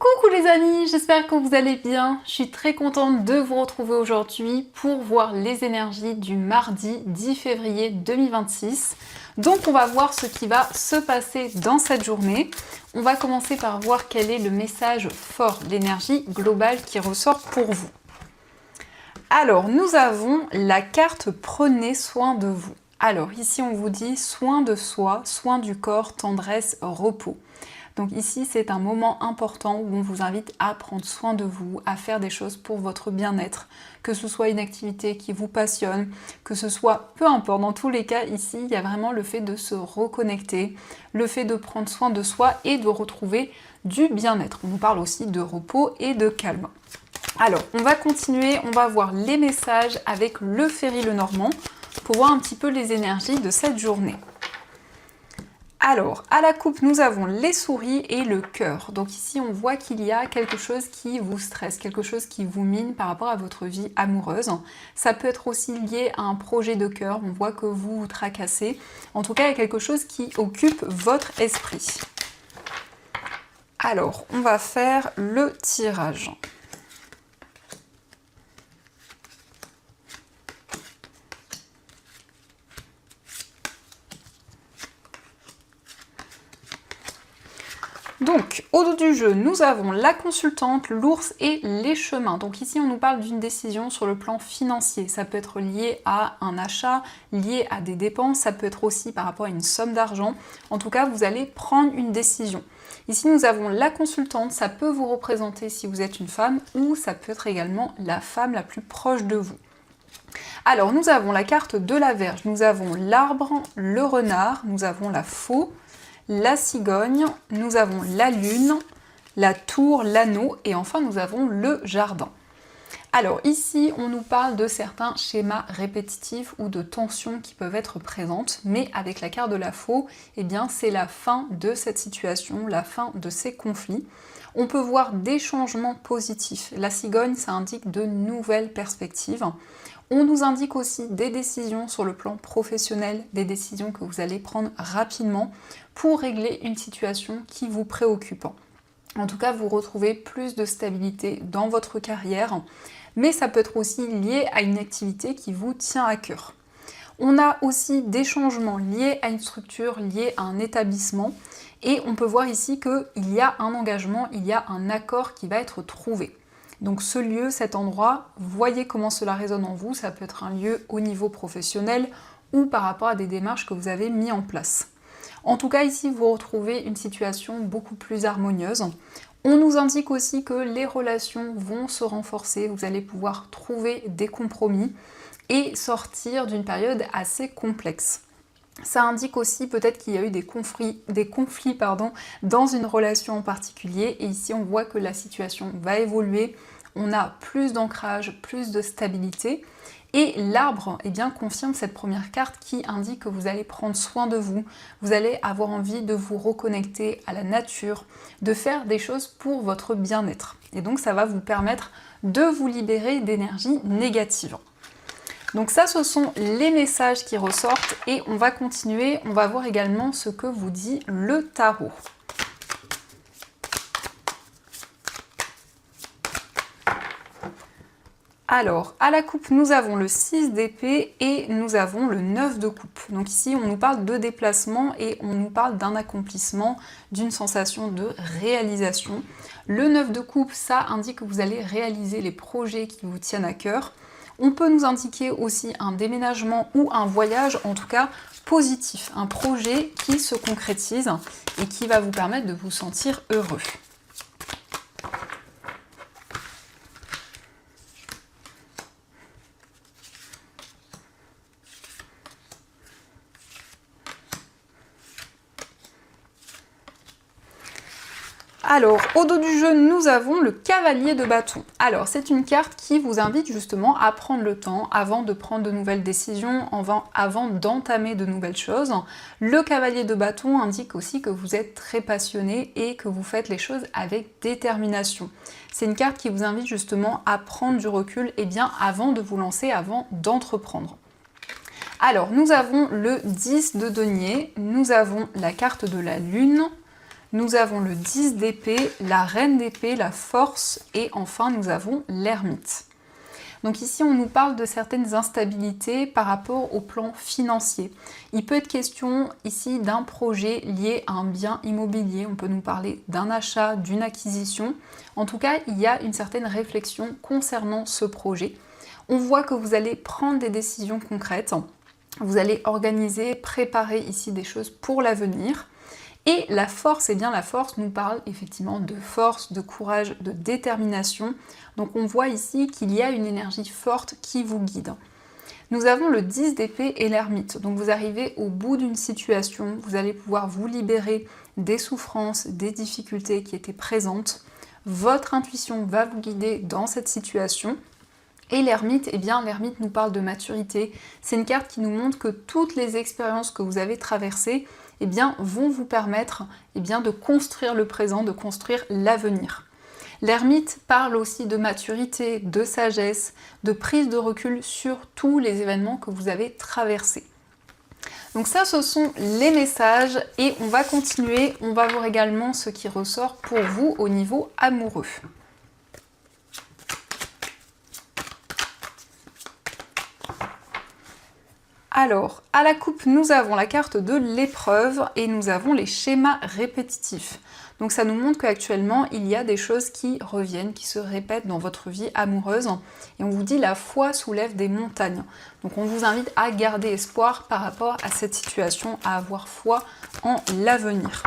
Coucou les amis, j'espère que vous allez bien. Je suis très contente de vous retrouver aujourd'hui pour voir les énergies du mardi 10 février 2026. Donc on va voir ce qui va se passer dans cette journée. On va commencer par voir quel est le message fort, l'énergie globale qui ressort pour vous. Alors nous avons la carte Prenez soin de vous. Alors ici on vous dit soin de soi, soin du corps, tendresse, repos. Donc ici, c'est un moment important où on vous invite à prendre soin de vous, à faire des choses pour votre bien-être, que ce soit une activité qui vous passionne, que ce soit, peu importe, dans tous les cas, ici, il y a vraiment le fait de se reconnecter, le fait de prendre soin de soi et de retrouver du bien-être. On nous parle aussi de repos et de calme. Alors, on va continuer, on va voir les messages avec le Ferry Lenormand pour voir un petit peu les énergies de cette journée. Alors, à la coupe, nous avons les souris et le cœur. Donc ici, on voit qu'il y a quelque chose qui vous stresse, quelque chose qui vous mine par rapport à votre vie amoureuse. Ça peut être aussi lié à un projet de cœur, on voit que vous vous tracassez. En tout cas, il y a quelque chose qui occupe votre esprit. Alors, on va faire le tirage. Donc, au dos du jeu, nous avons la consultante, l'ours et les chemins. Donc ici, on nous parle d'une décision sur le plan financier. Ça peut être lié à un achat, lié à des dépenses, ça peut être aussi par rapport à une somme d'argent. En tout cas, vous allez prendre une décision. Ici, nous avons la consultante, ça peut vous représenter si vous êtes une femme, ou ça peut être également la femme la plus proche de vous. Alors, nous avons la carte de la Vierge, nous avons l'arbre, le renard, nous avons la faux, la cigogne, nous avons la lune, la tour, l'anneau et enfin nous avons le jardin. Alors ici, on nous parle de certains schémas répétitifs ou de tensions qui peuvent être présentes, mais avec la carte de la faux, eh bien c'est la fin de cette situation, la fin de ces conflits. On peut voir des changements positifs. La cigogne, ça indique de nouvelles perspectives. On nous indique aussi des décisions sur le plan professionnel, des décisions que vous allez prendre rapidement pour régler une situation qui vous préoccupe. En tout cas, vous retrouvez plus de stabilité dans votre carrière, mais ça peut être aussi lié à une activité qui vous tient à cœur. On a aussi des changements liés à une structure, liés à un établissement, et on peut voir ici qu'il y a un engagement, il y a un accord qui va être trouvé. Donc ce lieu, cet endroit, voyez comment cela résonne en vous, ça peut être un lieu au niveau professionnel ou par rapport à des démarches que vous avez mis en place. En tout cas, ici, vous retrouvez une situation beaucoup plus harmonieuse. On nous indique aussi que les relations vont se renforcer, vous allez pouvoir trouver des compromis et sortir d'une période assez complexe. Ça indique aussi peut-être qu'il y a eu des conflits dans une relation en particulier et ici on voit que la situation va évoluer, on a plus d'ancrage, plus de stabilité et l'arbre confirme cette première carte qui indique que vous allez prendre soin de vous, vous allez avoir envie de vous reconnecter à la nature, de faire des choses pour votre bien-être et donc ça va vous permettre de vous libérer d'énergie négative. Donc ça, ce sont les messages qui ressortent et on va continuer, on va voir également ce que vous dit le tarot. Alors, à la coupe, nous avons le 6 d'épée et nous avons le 9 de coupe. Donc ici, on nous parle de déplacement et on nous parle d'un accomplissement, d'une sensation de réalisation. Le 9 de coupe, ça indique que vous allez réaliser les projets qui vous tiennent à cœur. On peut nous indiquer aussi un déménagement ou un voyage, en tout cas positif, un projet qui se concrétise et qui va vous permettre de vous sentir heureux. Alors, au dos du jeu, nous avons le cavalier de bâton. Alors, c'est une carte qui vous invite justement à prendre le temps avant de prendre de nouvelles décisions, avant d'entamer de nouvelles choses. Le cavalier de bâton indique aussi que vous êtes très passionné et que vous faites les choses avec détermination. C'est une carte qui vous invite justement à prendre du recul avant de vous lancer, avant d'entreprendre. Alors, nous avons le 10 de denier, nous avons la carte de la lune, Nous avons le 10 d'épée, la reine d'épée, la force et enfin nous avons l'ermite. Donc ici, on nous parle de certaines instabilités par rapport au plan financier. Il peut être question ici d'un projet lié à un bien immobilier. On peut nous parler d'un achat, d'une acquisition. En tout cas, il y a une certaine réflexion concernant ce projet. On voit que vous allez prendre des décisions concrètes. Vous allez organiser, préparer ici des choses pour l'avenir. Et la force, eh bien la force nous parle effectivement de force, de courage, de détermination. Donc on voit ici qu'il y a une énergie forte qui vous guide. Nous avons le 10 d'épée et l'ermite. Donc vous arrivez au bout d'une situation, vous allez pouvoir vous libérer des souffrances, des difficultés qui étaient présentes. Votre intuition va vous guider dans cette situation. Et l'ermite, eh bien l'ermite nous parle de maturité. C'est une carte qui nous montre que toutes les expériences que vous avez traversées eh bien, vont vous permettre eh bien, de construire le présent, de construire l'avenir. L'ermite parle aussi de maturité, de sagesse, de prise de recul sur tous les événements que vous avez traversés. Donc ça, ce sont les messages et on va continuer. On va voir également ce qui ressort pour vous au niveau amoureux. Alors, à la coupe, nous avons la carte de l'épreuve et nous avons les schémas répétitifs. Donc ça nous montre qu'actuellement, il y a des choses qui reviennent, qui se répètent dans votre vie amoureuse. Et on vous dit la foi soulève des montagnes. Donc on vous invite à garder espoir par rapport à cette situation, à avoir foi en l'avenir.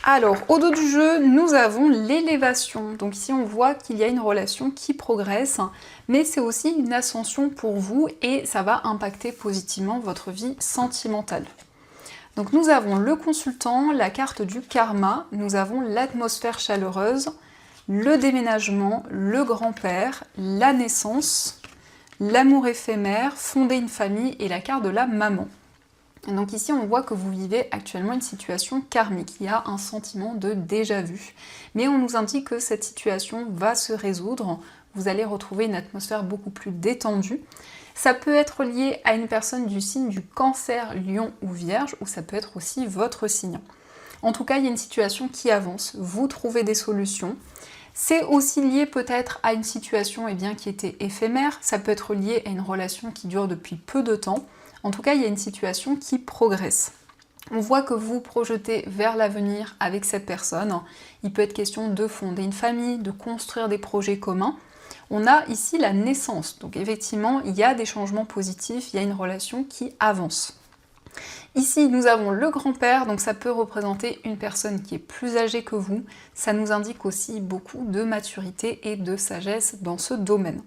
Alors, au dos du jeu, nous avons l'élévation. Donc ici, on voit qu'il y a une relation qui progresse, mais c'est aussi une ascension pour vous et ça va impacter positivement votre vie sentimentale. Donc nous avons le consultant, la carte du karma, nous avons l'atmosphère chaleureuse, le déménagement, le grand-père, la naissance, l'amour éphémère, fonder une famille et la carte de la maman. Donc ici, on voit que vous vivez actuellement une situation karmique. Il y a un sentiment de déjà-vu. Mais on nous indique que cette situation va se résoudre. Vous allez retrouver une atmosphère beaucoup plus détendue. Ça peut être lié à une personne du signe du Cancer, Lion ou Vierge, ou ça peut être aussi votre signe. En tout cas, il y a une situation qui avance. Vous trouvez des solutions. C'est aussi lié peut-être à une situation qui était éphémère. Ça peut être lié à une relation qui dure depuis peu de temps. En tout cas, il y a une situation qui progresse. On voit que vous vous projetez vers l'avenir avec cette personne. Il peut être question de fonder une famille, de construire des projets communs. On a ici la naissance. Donc effectivement, il y a des changements positifs, il y a une relation qui avance. Ici, nous avons le grand-père, donc ça peut représenter une personne qui est plus âgée que vous. Ça nous indique aussi beaucoup de maturité et de sagesse dans ce domaine.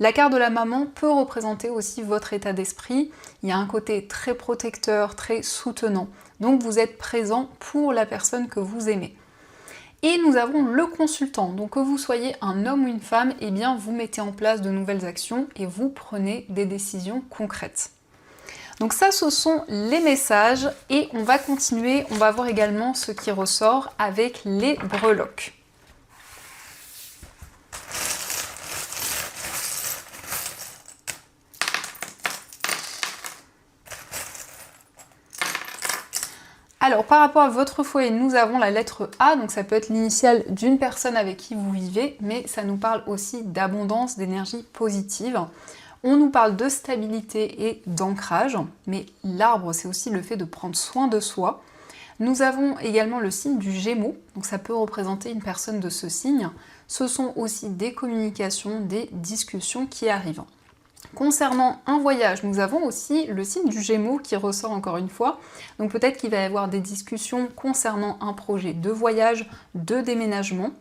La carte de la maman peut représenter aussi votre état d'esprit. Il y a un côté très protecteur, très soutenant. Donc vous êtes présent pour la personne que vous aimez. Et nous avons le consultant. Donc que vous soyez un homme ou une femme, eh bien vous mettez en place de nouvelles actions et vous prenez des décisions concrètes. Donc ça, ce sont les messages et on va continuer. On va voir également ce qui ressort avec les breloques. Alors, par rapport à votre foyer, nous avons la lettre A, donc ça peut être l'initiale d'une personne avec qui vous vivez, mais ça nous parle aussi d'abondance, d'énergie positive. On nous parle de stabilité et d'ancrage, mais l'arbre, c'est aussi le fait de prendre soin de soi. Nous avons également le signe du Gémeaux, donc ça peut représenter une personne de ce signe. Ce sont aussi des communications, des discussions qui arrivent. Concernant un voyage, nous avons aussi le signe du Gémeaux qui ressort encore une fois. Donc peut-être qu'il va y avoir des discussions concernant un projet de voyage, de déménagement.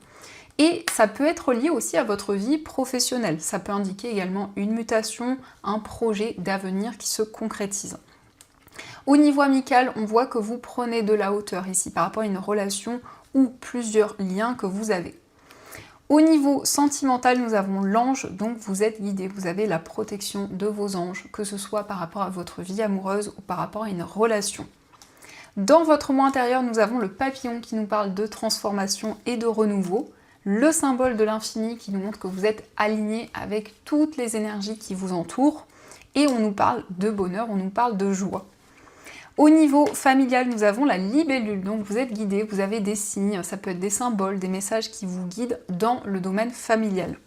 Et ça peut être lié aussi à votre vie professionnelle. Ça peut indiquer également une mutation, un projet d'avenir qui se concrétise. Au niveau amical, on voit que vous prenez de la hauteur ici par rapport à une relation ou plusieurs liens que vous avez. Au niveau sentimental, nous avons l'ange, donc vous êtes guidé, vous avez la protection de vos anges, que ce soit par rapport à votre vie amoureuse ou par rapport à une relation. Dans votre moi intérieur, nous avons le papillon qui nous parle de transformation et de renouveau, le symbole de l'infini qui nous montre que vous êtes aligné avec toutes les énergies qui vous entourent, et on nous parle de bonheur, on nous parle de joie. Au niveau familial, nous avons la libellule, donc vous êtes guidé, vous avez des signes, ça peut être des symboles, des messages qui vous guident dans le domaine familial.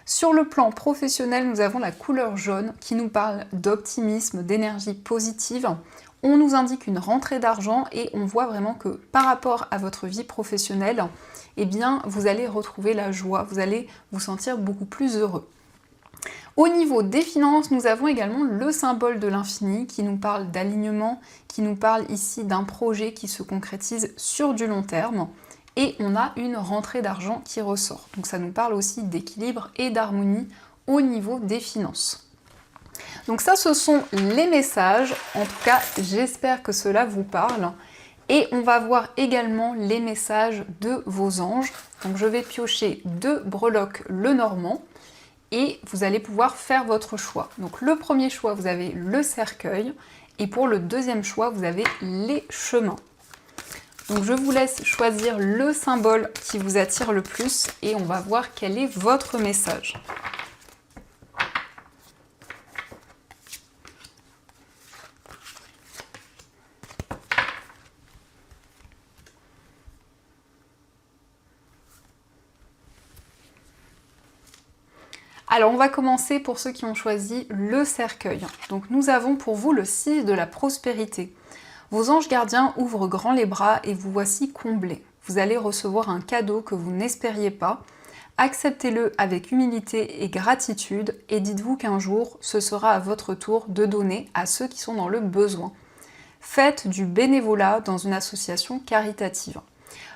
Sur le plan professionnel, nous avons la couleur jaune qui nous parle d'optimisme, d'énergie positive. On nous indique une rentrée d'argent et on voit vraiment que par rapport à votre vie professionnelle, eh bien, vous allez retrouver la joie, vous allez vous sentir beaucoup plus heureux. Au niveau des finances, nous avons également le symbole de l'infini qui nous parle d'alignement, qui nous parle ici d'un projet qui se concrétise sur du long terme. Et on a une rentrée d'argent qui ressort. Donc ça nous parle aussi d'équilibre et d'harmonie au niveau des finances. Donc ça, ce sont les messages. En tout cas, j'espère que cela vous parle. Et on va voir également les messages de vos anges. Donc je vais piocher 2 breloques Lenormand. Et vous allez pouvoir faire votre choix. Donc le premier choix, vous avez le cercueil, et pour le deuxième choix, vous avez les chemins. Donc je vous laisse choisir le symbole qui vous attire le plus, et on va voir quel est votre message. Alors on va commencer pour ceux qui ont choisi le cercueil. Donc nous avons pour vous le 6 de la prospérité. Vos anges gardiens ouvrent grand les bras et vous voici comblés. Vous allez recevoir un cadeau que vous n'espériez pas. Acceptez-le avec humilité et gratitude et dites-vous qu'un jour, ce sera à votre tour de donner à ceux qui sont dans le besoin. Faites du bénévolat dans une association caritative.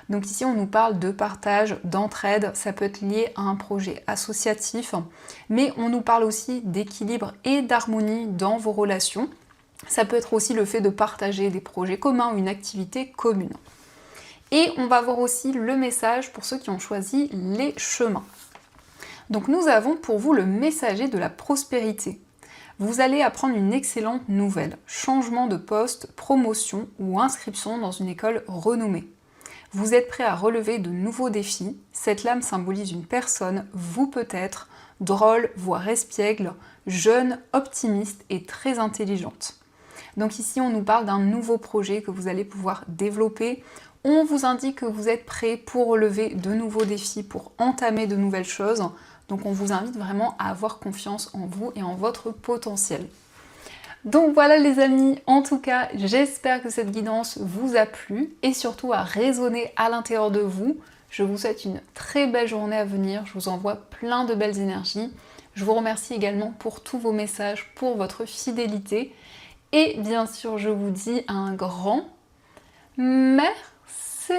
Donc ici, on nous parle de partage, d'entraide, ça peut être lié à un projet associatif, mais on nous parle aussi d'équilibre et d'harmonie dans vos relations. Ça peut être aussi le fait de partager des projets communs ou une activité commune. Et on va voir aussi le message pour ceux qui ont choisi les chemins. Donc nous avons pour vous le messager de la prospérité. Vous allez apprendre une excellente nouvelle, changement de poste, promotion ou inscription dans une école renommée. Vous êtes prêt à relever de nouveaux défis. Cette lame symbolise une personne, vous peut-être, drôle, voire espiègle, jeune, optimiste et très intelligente. Donc ici, on nous parle d'un nouveau projet que vous allez pouvoir développer. On vous indique que vous êtes prêt pour relever de nouveaux défis, pour entamer de nouvelles choses. Donc on vous invite vraiment à avoir confiance en vous et en votre potentiel. Donc voilà les amis, en tout cas, j'espère que cette guidance vous a plu et surtout a résonné à l'intérieur de vous. Je vous souhaite une très belle journée à venir, je vous envoie plein de belles énergies. Je vous remercie également pour tous vos messages, pour votre fidélité. Et bien sûr, je vous dis un grand merci.